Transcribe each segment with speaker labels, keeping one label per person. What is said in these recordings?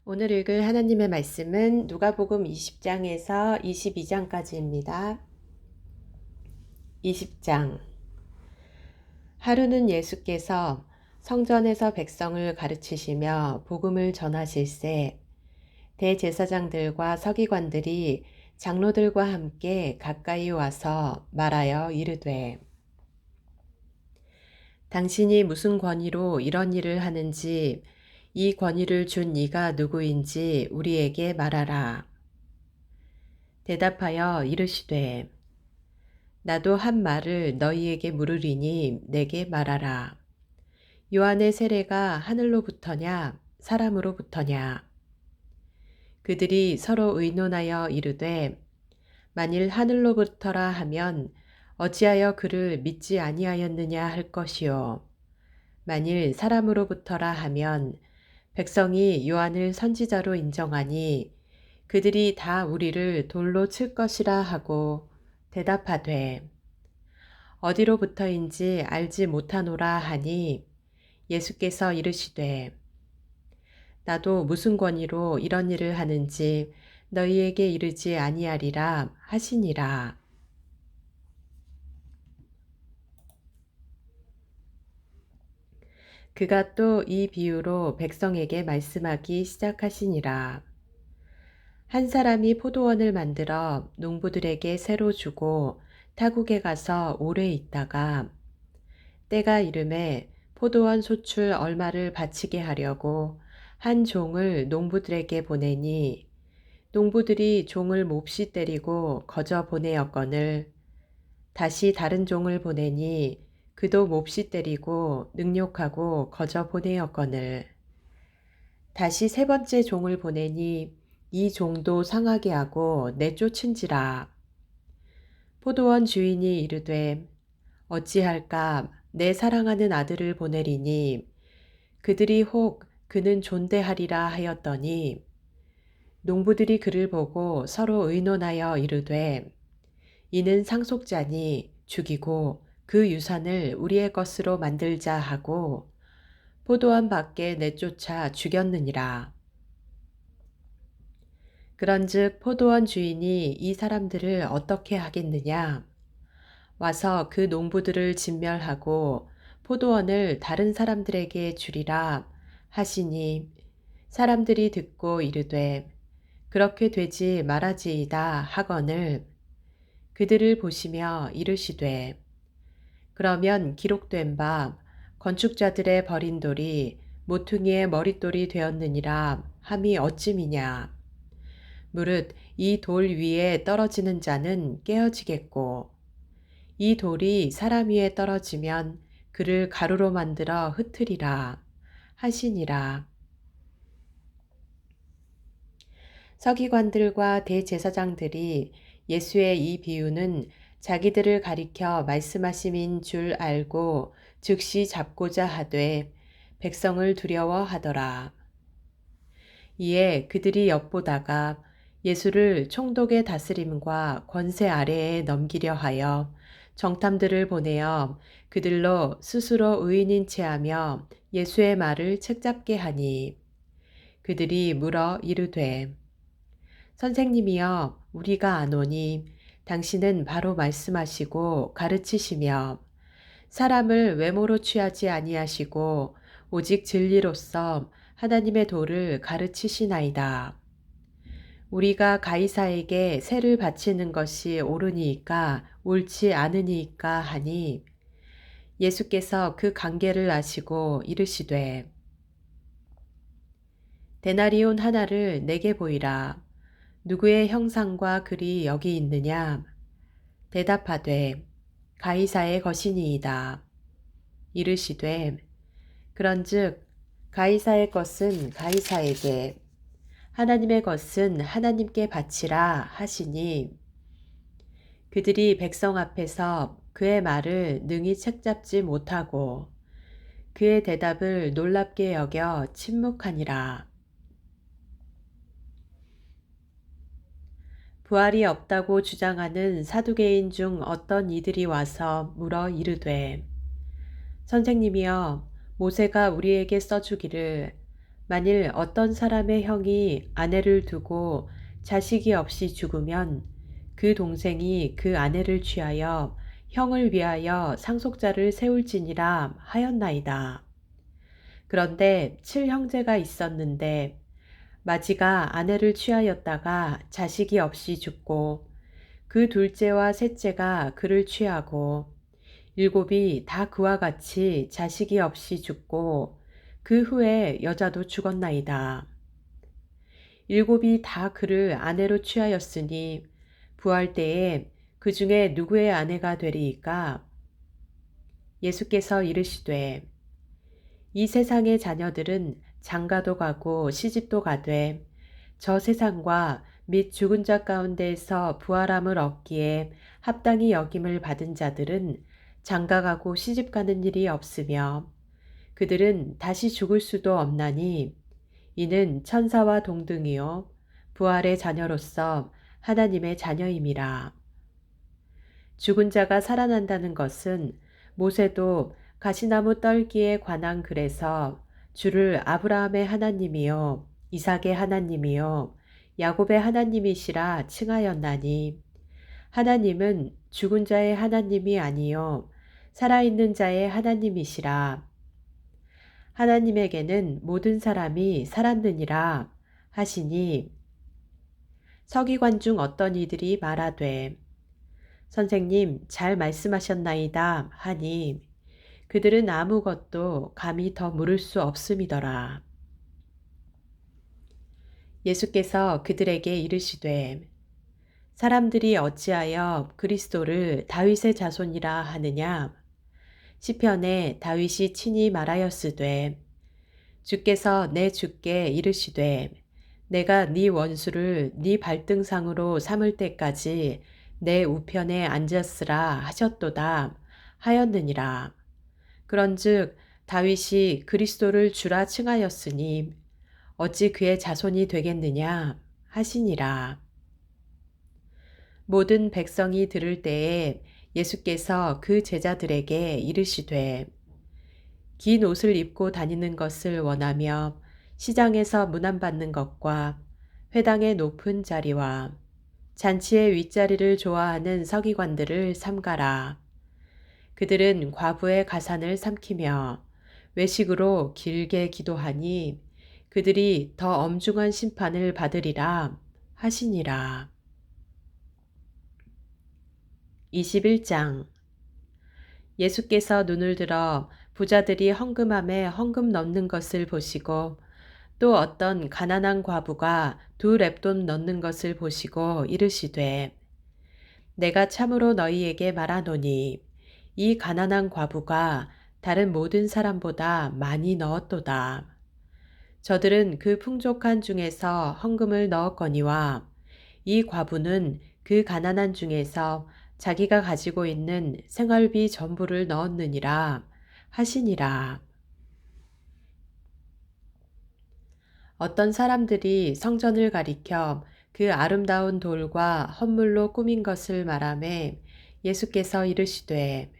Speaker 1: 오늘 읽을 하나님의 말씀은 누가복음 20장에서 22장까지입니다. 20장. 하루는 예수께서 성전에서 백성을 가르치시며 복음을 전하실새 대제사장들과 서기관들이 장로들과 함께 가까이 와서 말하여 이르되 당신이 무슨 권위로 이런 일을 하는지 이 권위를 준 이가 누구인지 우리에게 말하라. 대답하여 이르시되 나도 한 말을 너희에게 물으리니 내게 말하라. 요한의 세례가 하늘로부터냐 사람으로부터냐. 그들이 서로 의논하여 이르되 만일 하늘로부터라 하면 어찌하여 그를 믿지 아니하였느냐 할 것이요. 만일 사람으로부터라 하면 백성이 요한을 선지자로 인정하니 그들이 다 우리를 돌로 칠 것이라 하고 대답하되 어디로부터인지 알지 못하노라 하니 예수께서 이르시되 나도 무슨 권위로 이런 일을 하는지 너희에게 이르지 아니하리라 하시니라. 그가 또 이 비유로 백성에게 말씀하기 시작하시니라. 한 사람이 포도원을 만들어 농부들에게 새로 주고 타국에 가서 오래 있다가 때가 이름에 포도원 소출 얼마를 바치게 하려고 한 종을 농부들에게 보내니 농부들이 종을 몹시 때리고 거저 보내었거늘 다시 다른 종을 보내니 그도 몹시 때리고 능욕하고 거저 보내었거늘 다시 세 번째 종을 보내니 이 종도 상하게 하고 내쫓은지라. 포도원 주인이 이르되 어찌할까 내 사랑하는 아들을 보내리니 그들이 혹 그는 존대하리라 하였더니 농부들이 그를 보고 서로 의논하여 이르되 이는 상속자니 죽이고 그 유산을 우리의 것으로 만들자 하고 포도원 밖에 내쫓아 죽였느니라. 그런즉 포도원 주인이 이 사람들을 어떻게 하겠느냐? 와서 그 농부들을 진멸하고 포도원을 다른 사람들에게 주리라 하시니 사람들이 듣고 이르되 그렇게 되지 말아지이다 하거늘 그들을 보시며 이르시되 그러면 기록된 바 건축자들의 버린 돌이 모퉁이의 머릿돌이 되었느니라 함이 어찌미냐. 무릇 이 돌 위에 떨어지는 자는 깨어지겠고 이 돌이 사람 위에 떨어지면 그를 가루로 만들어 흩으리라 하시니라. 서기관들과 대제사장들이 예수의 이 비유는 자기들을 가리켜 말씀하심인 줄 알고 즉시 잡고자 하되 백성을 두려워하더라. 이에 그들이 엿보다가 예수를 총독의 다스림과 권세 아래에 넘기려 하여 정탐들을 보내어 그들로 스스로 의인인 체하며 예수의 말을 책잡게 하니 그들이 물어 이르되 선생님이여 우리가 아노니 당신은 바로 말씀하시고 가르치시며 사람을 외모로 취하지 아니하시고 오직 진리로서 하나님의 도를 가르치시나이다. 우리가 가이사에게 세를 바치는 것이 옳으니이까 옳지 않으니이까 하니 예수께서 그 관계를 아시고 이르시되 데나리온 하나를 내게 보이라. 누구의 형상과 글이 여기 있느냐? 대답하되 가이사의 것이니이다. 이르시되 그런즉 가이사의 것은 가이사에게 하나님의 것은 하나님께 바치라 하시니 그들이 백성 앞에서 그의 말을 능히 책잡지 못하고 그의 대답을 놀랍게 여겨 침묵하니라. 부활이 없다고 주장하는 사두개인 중 어떤 이들이 와서 물어 이르되 선생님이여 모세가 우리에게 써주기를 만일 어떤 사람의 형이 아내를 두고 자식이 없이 죽으면 그 동생이 그 아내를 취하여 형을 위하여 상속자를 세울지니라 하였나이다. 그런데 칠형제가 있었는데 마지가 아내를 취하였다가 자식이 없이 죽고 그 둘째와 셋째가 그를 취하고 일곱이 다 그와 같이 자식이 없이 죽고 그 후에 여자도 죽었나이다. 일곱이 다 그를 아내로 취하였으니 부활 때에 그 중에 누구의 아내가 되리이까? 예수께서 이르시되 이 세상의 자녀들은 장가도 가고 시집도 가되 저 세상과 및 죽은 자 가운데에서 부활함을 얻기에 합당히 여김을 받은 자들은 장가가고 시집가는 일이 없으며 그들은 다시 죽을 수도 없나니 이는 천사와 동등이요 부활의 자녀로서 하나님의 자녀임이라. 죽은 자가 살아난다는 것은 모세도 가시나무 떨기에 관한 글에서 주를 아브라함의 하나님이요 이삭의 하나님이요 야곱의 하나님이시라 칭하였나니 하나님은 죽은 자의 하나님이 아니요 살아있는 자의 하나님이시라. 하나님에게는 모든 사람이 살았느니라 하시니 서기관 중 어떤 이들이 말하되 선생님 잘 말씀하셨나이다 하니 그들은 아무것도 감히 더 물을 수 없음이더라. 예수께서 그들에게 이르시되 사람들이 어찌하여 그리스도를 다윗의 자손이라 하느냐? 시편에 다윗이 친히 말하였으되 주께서 내 주께 이르시되 내가 네 원수를 네 발등상으로 삼을 때까지 내 우편에 앉았으라 하셨도다 하였느니라. 그런즉 다윗이 그리스도를 주라 칭하였으니 어찌 그의 자손이 되겠느냐 하시니라. 모든 백성이 들을 때에 예수께서 그 제자들에게 이르시되 긴 옷을 입고 다니는 것을 원하며 시장에서 문안받는 것과 회당의 높은 자리와 잔치의 윗자리를 좋아하는 서기관들을 삼가라. 그들은 과부의 가산을 삼키며 외식으로 길게 기도하니 그들이 더 엄중한 심판을 받으리라 하시니라. 21장 예수께서 눈을 들어 부자들이 헌금함에 헌금 넣는 것을 보시고 또 어떤 가난한 과부가 2렙돈 넣는 것을 보시고 이르시되 내가 참으로 너희에게 말하노니 이 가난한 과부가 다른 모든 사람보다 많이 넣었도다. 저들은 그 풍족한 중에서 헌금을 넣었거니와 이 과부는 그 가난한 중에서 자기가 가지고 있는 생활비 전부를 넣었느니라 하시니라. 어떤 사람들이 성전을 가리켜 그 아름다운 돌과 헌물로 꾸민 것을 말하매 예수께서 이르시되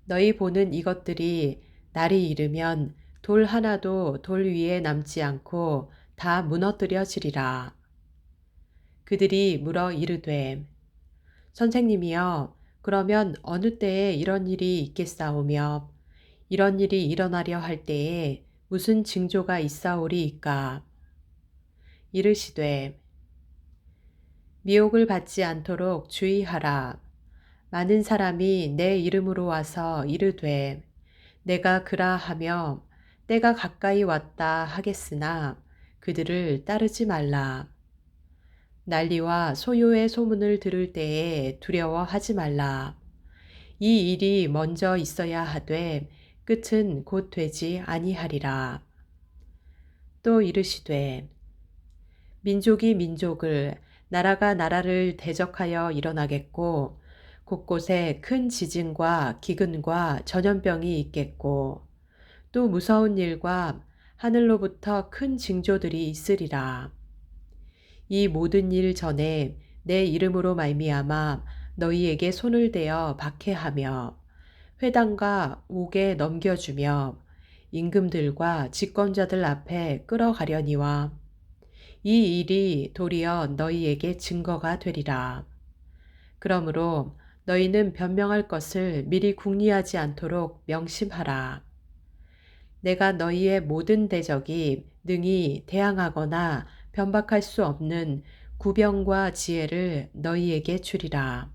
Speaker 1: 너희 보는 이것들이 날이 이르면 돌 하나도 돌 위에 남지 않고 다 무너뜨려지리라. 그들이 물어 이르되 선생님이여 그러면 어느 때에 이런 일이 있겠사오며 이런 일이 일어나려 할 때에 무슨 징조가 있사오리이까? 이르시되 미혹을 받지 않도록 주의하라. 많은 사람이 내 이름으로 와서 이르되 내가 그라 하며 때가 가까이 왔다 하겠으나 그들을 따르지 말라. 난리와 소요의 소문을 들을 때에 두려워하지 말라. 이 일이 먼저 있어야 하되 끝은 곧 되지 아니하리라. 또 이르시되 민족이 민족을 나라가 나라를 대적하여 일어나겠고 곳곳에 큰 지진과 기근과 전염병이 있겠고 또 무서운 일과 하늘로부터 큰 징조들이 있으리라. 이 모든 일 전에 내 이름으로 말미암아 너희에게 손을 대어 박해하며 회당과 옥에 넘겨주며 임금들과 집권자들 앞에 끌어가려니와 이 일이 도리어 너희에게 증거가 되리라. 그러므로 너희는 변명할 것을 미리 궁리하지 않도록 명심하라. 내가 너희의 모든 대적이 능히 대항하거나 변박할 수 없는 구병과 지혜를 너희에게 주리라.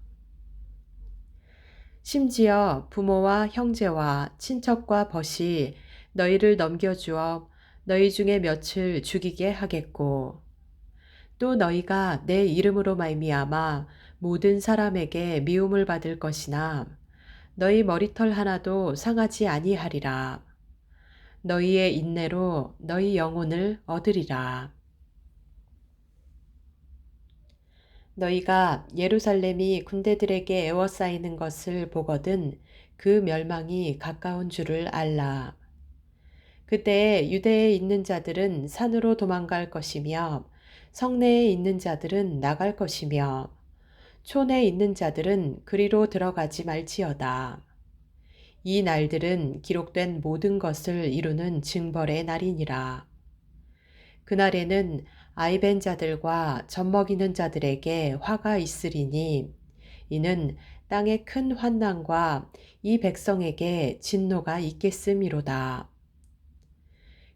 Speaker 1: 심지어 부모와 형제와 친척과 벗이 너희를 넘겨주어 너희 중에 몇을 죽이게 하겠고 또 너희가 내 이름으로 말미암아 모든 사람에게 미움을 받을 것이나 너희 머리털 하나도 상하지 아니하리라. 너희의 인내로 너희 영혼을 얻으리라. 너희가 예루살렘이 군대들에게 에워싸이는 것을 보거든 그 멸망이 가까운 줄을 알라. 그때 유대에 있는 자들은 산으로 도망갈 것이며 성내에 있는 자들은 나갈 것이며 촌에 있는 자들은 그리로 들어가지 말지어다. 이 날들은 기록된 모든 것을 이루는 징벌의 날이니라. 그날에는 아이벤 자들과 젖먹이는 자들에게 화가 있으리니 이는 땅의 큰 환난과 이 백성에게 진노가 있겠음이로다.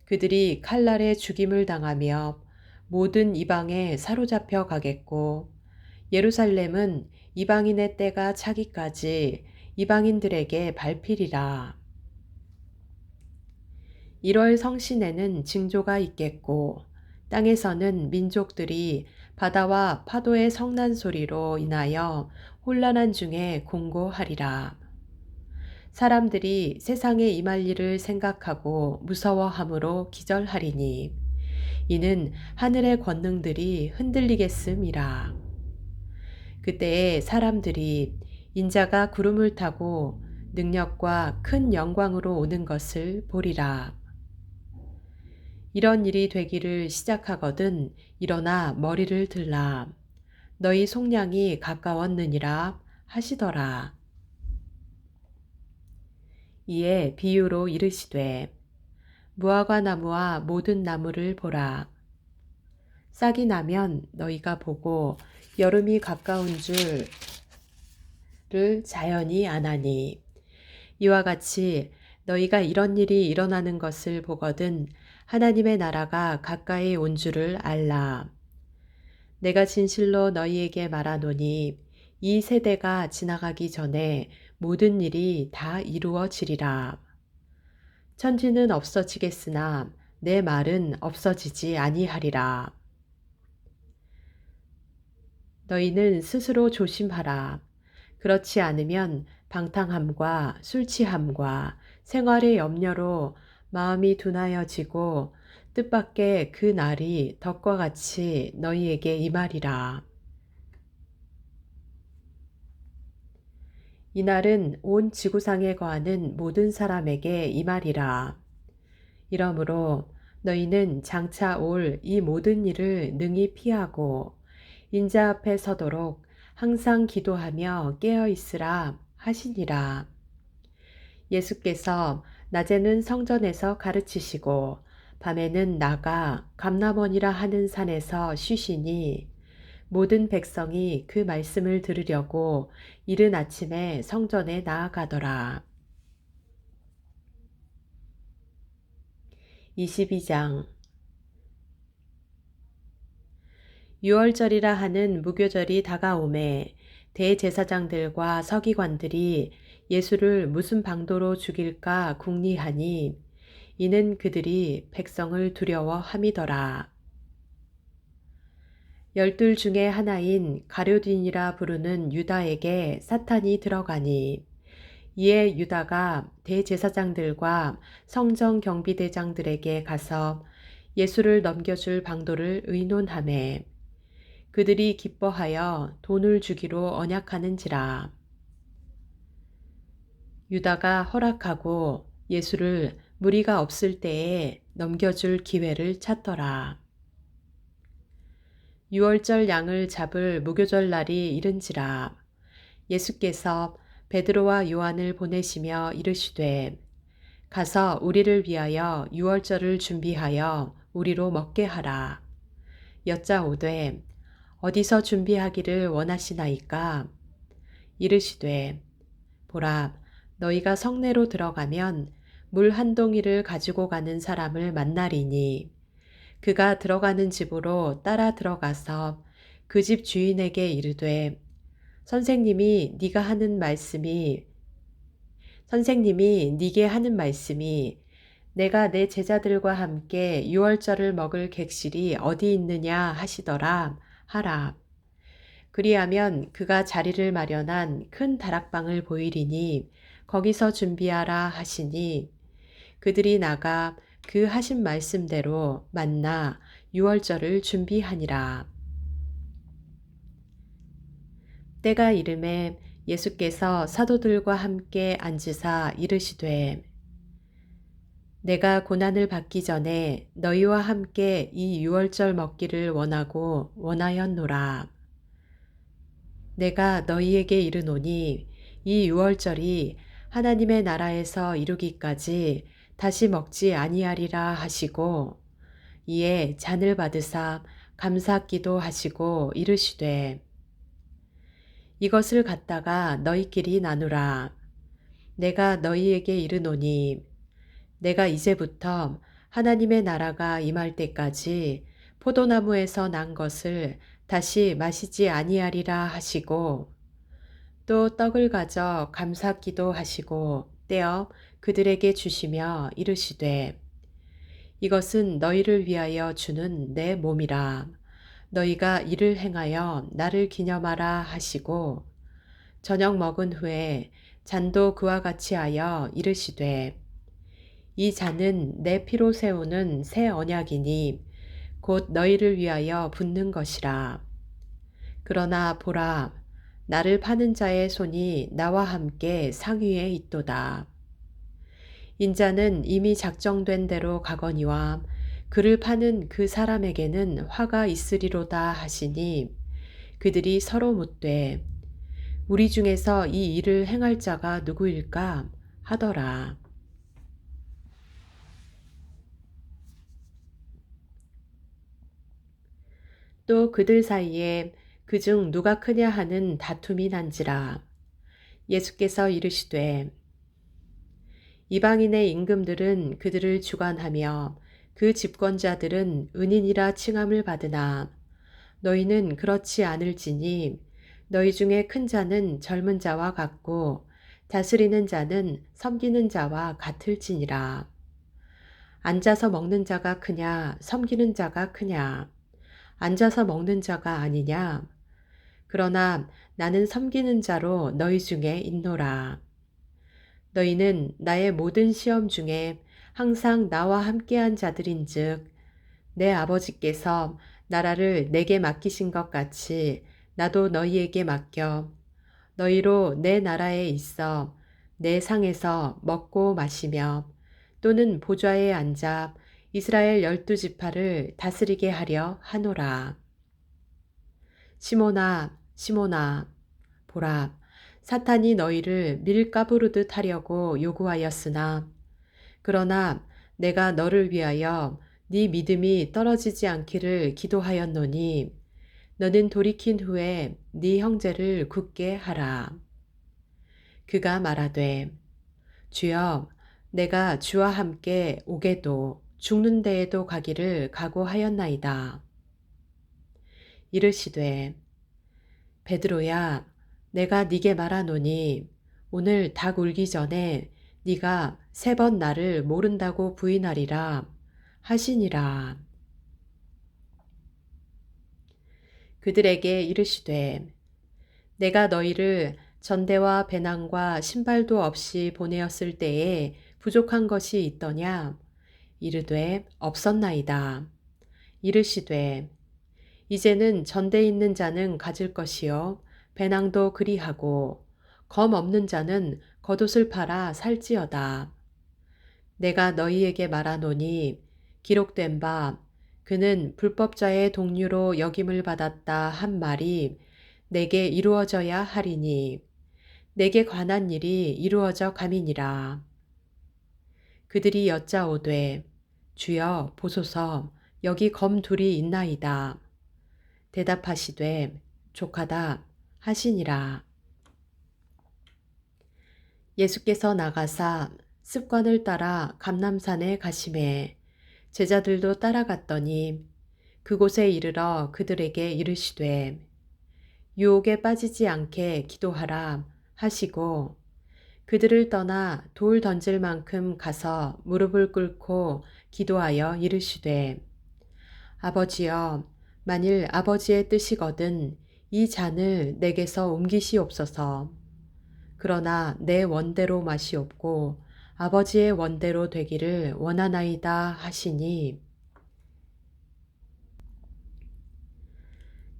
Speaker 1: 그들이 칼날에 죽임을 당하며 모든 이방에 사로잡혀 가겠고 예루살렘은 이방인의 때가 차기까지 이방인들에게 밟히리라. 1월 성신에는 징조가 있겠고 땅에서는 민족들이 바다와 파도의 성난 소리로 인하여 혼란한 중에 공고하리라. 사람들이 세상에 임할 일을 생각하고 무서워함으로 기절하리니 이는 하늘의 권능들이 흔들리겠음이라. 그때에 사람들이 인자가 구름을 타고 능력과 큰 영광으로 오는 것을 보리라. 이런 일이 되기를 시작하거든 일어나 머리를 들라. 너희 속량이 가까웠느니라 하시더라. 이에 비유로 이르시되 무화과 나무와 모든 나무를 보라. 싹이 나면 너희가 보고 여름이 가까운 줄을 자연히 아나니 이와 같이 너희가 이런 일이 일어나는 것을 보거든 하나님의 나라가 가까이 온 줄을 알라. 내가 진실로 너희에게 말하노니 이 세대가 지나가기 전에 모든 일이 다 이루어지리라. 천지는 없어지겠으나 내 말은 없어지지 아니하리라. 너희는 스스로 조심하라. 그렇지 않으면 방탕함과 술 취함과 생활의 염려로 마음이 둔하여지고 뜻밖의 그 날이 덕과 같이 너희에게 임하리라. 이 날은 온 지구상에 거하는 모든 사람에게 임하리라. 이러므로 너희는 장차 올 이 모든 일을 능히 피하고 인자 앞에 서도록 항상 기도하며 깨어 있으라 하시니라. 예수께서 낮에는 성전에서 가르치시고 밤에는 나가 감람원이라 하는 산에서 쉬시니 모든 백성이 그 말씀을 들으려고 이른 아침에 성전에 나아가더라. 22장 유월절이라 하는 무교절이 다가오매 대제사장들과 서기관들이 예수를 무슨 방도로 죽일까 궁리하니 이는 그들이 백성을 두려워함이더라. 12 중에 하나인 가룟딘이라 부르는 유다에게 사탄이 들어가니 이에 유다가 대제사장들과 성전 경비대장들에게 가서 예수를 넘겨줄 방도를 의논하매 그들이 기뻐하여 돈을 주기로 언약하는지라. 유다가 허락하고 예수를 무리가 없을 때에 넘겨줄 기회를 찾더라. 유월절 양을 잡을 무교절 날이 이른지라. 예수께서 베드로와 요한을 보내시며 이르시되 가서 우리를 위하여 유월절을 준비하여 우리로 먹게 하라. 여짜오되 어디서 준비하기를 원하시나이까? 이르시되 보라, 너희가 성내로 들어가면 물 한 동이를 가지고 가는 사람을 만나리니 그가 들어가는 집으로 따라 들어가서 그 집 주인에게 이르되 선생님이 네게 하는 말씀이 내가 내 제자들과 함께 유월절을 먹을 객실이 어디 있느냐 하시더라 하라. 그리하면 그가 자리를 마련한 큰 다락방을 보이리니 거기서 준비하라 하시니 그들이 나가 그 하신 말씀대로 만나 유월절을 준비하니라. 때가 이름에 예수께서 사도들과 함께 앉으사 이르시되 내가 고난을 받기 전에 너희와 함께 이 유월절 먹기를 원하고 원하였노라. 내가 너희에게 이르노니 이 유월절이 하나님의 나라에서 이루기까지 다시 먹지 아니하리라 하시고 이에 잔을 받으사 감사 기도하시고 이르시되 이것을 갖다가 너희끼리 나누라. 내가 너희에게 이르노니 내가 이제부터 하나님의 나라가 임할 때까지 포도나무에서 난 것을 다시 마시지 아니하리라 하시고 또 떡을 가져 감사 기도하시고 떼어 그들에게 주시며 이르시되 이것은 너희를 위하여 주는 내 몸이라. 너희가 이를 행하여 나를 기념하라 하시고 저녁 먹은 후에 잔도 그와 같이 하여 이르시되 이 잔은 내 피로 세우는 새 언약이니 곧 너희를 위하여 붓는 것이라. 그러나 보라, 나를 파는 자의 손이 나와 함께 상위에 있도다. 인자는 이미 작정된 대로 가거니와 그를 파는 그 사람에게는 화가 있으리로다 하시니 그들이 서로 묻되 우리 중에서 이 일을 행할 자가 누구일까 하더라. 또 그들 사이에 그중 누가 크냐 하는 다툼이 난지라. 예수께서 이르시되 이방인의 임금들은 그들을 주관하며 그 집권자들은 은인이라 칭함을 받으나 너희는 그렇지 않을지니 너희 중에 큰 자는 젊은 자와 같고 다스리는 자는 섬기는 자와 같을지니라. 앉아서 먹는 자가 크냐 섬기는 자가 크냐 앉아서 먹는 자가 아니냐 그러나 나는 섬기는 자로 너희 중에 있노라. 너희는 나의 모든 시험 중에 항상 나와 함께한 자들인즉 내 아버지께서 나라를 내게 맡기신 것 같이 나도 너희에게 맡겨 너희로 내 나라에 있어 내 상에서 먹고 마시며 또는 보좌에 앉아 이스라엘 12지파를 다스리게 하려 하노라. 시몬아, 시몬아, 보라, 사탄이 너희를 밀가부르듯 하려고 요구하였으나 그러나 내가 너를 위하여 네 믿음이 떨어지지 않기를 기도하였노니 너는 돌이킨 후에 네 형제를 굳게 하라. 그가 말하되 주여 내가 주와 함께 오게도 죽는 데에도 가기를 각오하였나이다. 이르시되 베드로야 내가 네게 말하노니 오늘 닭 울기 전에 네가 3번 나를 모른다고 부인하리라 하시니라. 그들에게 이르시되 내가 너희를 전대와 배낭과 신발도 없이 보내었을 때에 부족한 것이 있더냐? 이르되 없었나이다. 이르시되 이제는 전대 있는 자는 가질 것이요 배낭도 그리하고 검 없는 자는 겉옷을 팔아 살지어다. 내가 너희에게 말하노니 기록된 바 그는 불법자의 동류로 역임을 받았다 한 말이 내게 이루어져야 하리니 내게 관한 일이 이루어져 감이니라. 그들이 여짜오되 주여 보소서 여기 검 둘이 있나이다. 대답하시되 족하다 하시니라. 예수께서 나가사 습관을 따라 감람산에 가시매 제자들도 따라갔더니 그곳에 이르러 그들에게 이르시되 유혹에 빠지지 않게 기도하라 하시고 그들을 떠나 돌 던질 만큼 가서 무릎을 꿇고 기도하여 이르시되 아버지여 만일 아버지의 뜻이거든 이 잔을 내게서 옮기시옵소서. 그러나 내 원대로 마시옵고 아버지의 원대로 되기를 원하나이다 하시니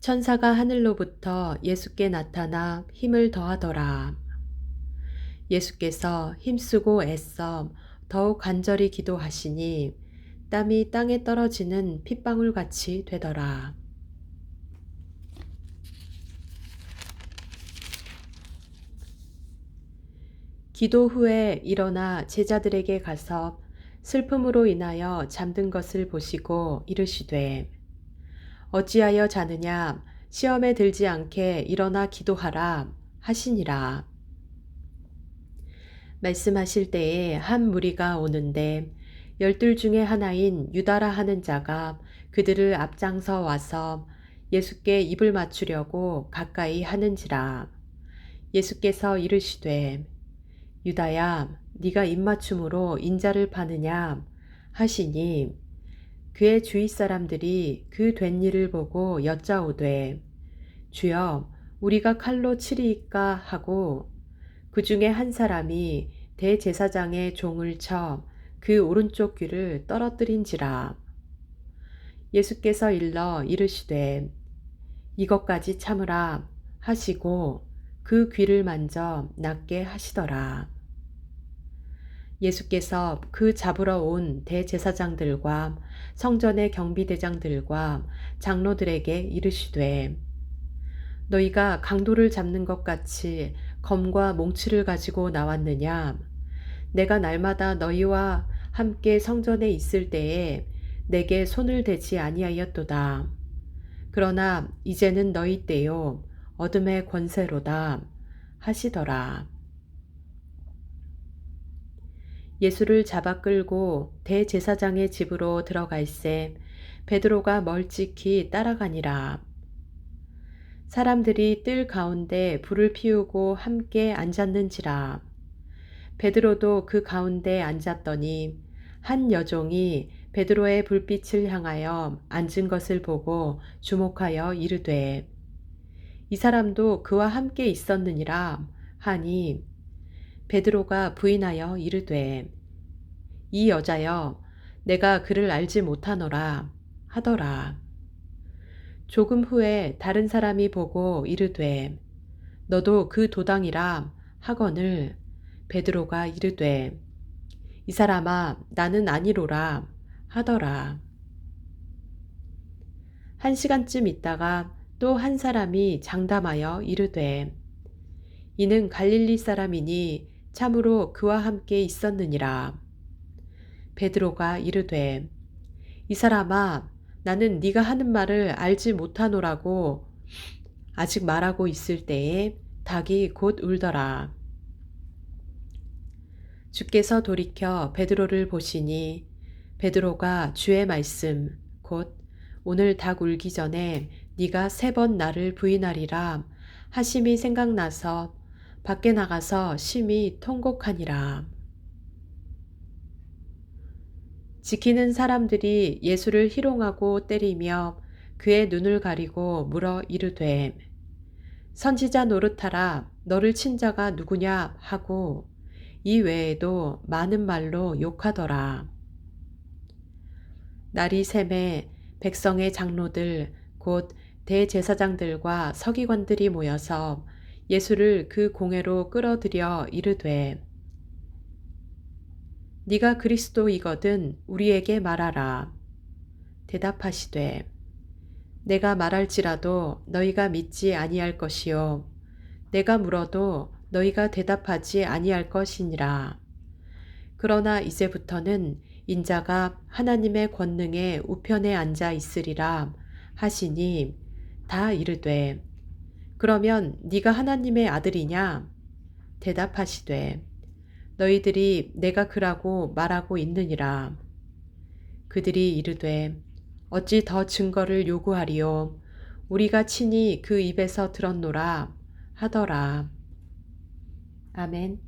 Speaker 1: 천사가 하늘로부터 예수께 나타나 힘을 더하더라. 예수께서 힘쓰고 애써 더욱 간절히 기도하시니 땀이 땅에 떨어지는 핏방울 같이 되더라. 기도 후에 일어나 제자들에게 가서 슬픔으로 인하여 잠든 것을 보시고 이르시되 어찌하여 자느냐 시험에 들지 않게 일어나 기도하라 하시니라. 말씀하실 때에 한 무리가 오는데 12 중에 하나인 유다라 하는 자가 그들을 앞장서 와서 예수께 입을 맞추려고 가까이 하는지라. 예수께서 이르시되 유다야 네가 입맞춤으로 인자를 파느냐 하시니 그의 주위 사람들이 그 된 일을 보고 여짜오되 주여 우리가 칼로 치리이까 하고 그 중에 한 사람이 대제사장의 종을 쳐 그 오른쪽 귀를 떨어뜨린지라. 예수께서 일러 이르시되 이것까지 참으라 하시고 그 귀를 만져 낫게 하시더라. 예수께서 그 잡으러 온 대제사장들과 성전의 경비대장들과 장로들에게 이르시되 너희가 강도를 잡는 것 같이 검과 몽치를 가지고 나왔느냐? 내가 날마다 너희와 함께 성전에 있을 때에 내게 손을 대지 아니하였도다. 그러나 이제는 너희 때요 어둠의 권세로다 하시더라. 예수를 잡아 끌고 대제사장의 집으로 들어갈새 베드로가 멀찍이 따라가니라. 사람들이 뜰 가운데 불을 피우고 함께 앉았는지라. 베드로도 그 가운데 앉았더니 한 여종이 베드로의 불빛을 향하여 앉은 것을 보고 주목하여 이르되 이 사람도 그와 함께 있었느니라 하니 베드로가 부인하여 이르되 이 여자여 내가 그를 알지 못하노라 하더라. 조금 후에 다른 사람이 보고 이르되 너도 그 도당이라 하거늘 베드로가 이르되 이 사람아 나는 아니로라 하더라. 1시간쯤 있다가 또 한 사람이 장담하여 이르되 이는 갈릴리 사람이니 참으로 그와 함께 있었느니라. 베드로가 이르되 이 사람아 나는 네가 하는 말을 알지 못하노라고 아직 말하고 있을 때에 닭이 곧 울더라. 주께서 돌이켜 베드로를 보시니 베드로가 주의 말씀 곧 오늘 닭 울기 전에 네가 3번 나를 부인하리라 하심이 생각나서 밖에 나가서 심히 통곡하니라. 지키는 사람들이 예수를 희롱하고 때리며 그의 눈을 가리고 물어 이르되 선지자 노릇하라 너를 친 자가 누구냐 하고 이 외에도 많은 말로 욕하더라. 날이 새매 백성의 장로들 곧 대제사장들과 서기관들이 모여서 예수를 그 공회로 끌어들여 이르되 네가 그리스도이거든 우리에게 말하라. 대답하시되 내가 말할지라도 너희가 믿지 아니할 것이요 내가 물어도 너희가 대답하지 아니할 것이니라. 그러나 이제부터는 인자가 하나님의 권능의 우편에 앉아 있으리라 하시니 다 이르되 그러면 네가 하나님의 아들이냐? 대답하시되 너희들이 내가 그라고 말하고 있느니라. 그들이 이르되 어찌 더 증거를 요구하리요? 우리가 친히 그 입에서 들었노라 하더라. 아멘.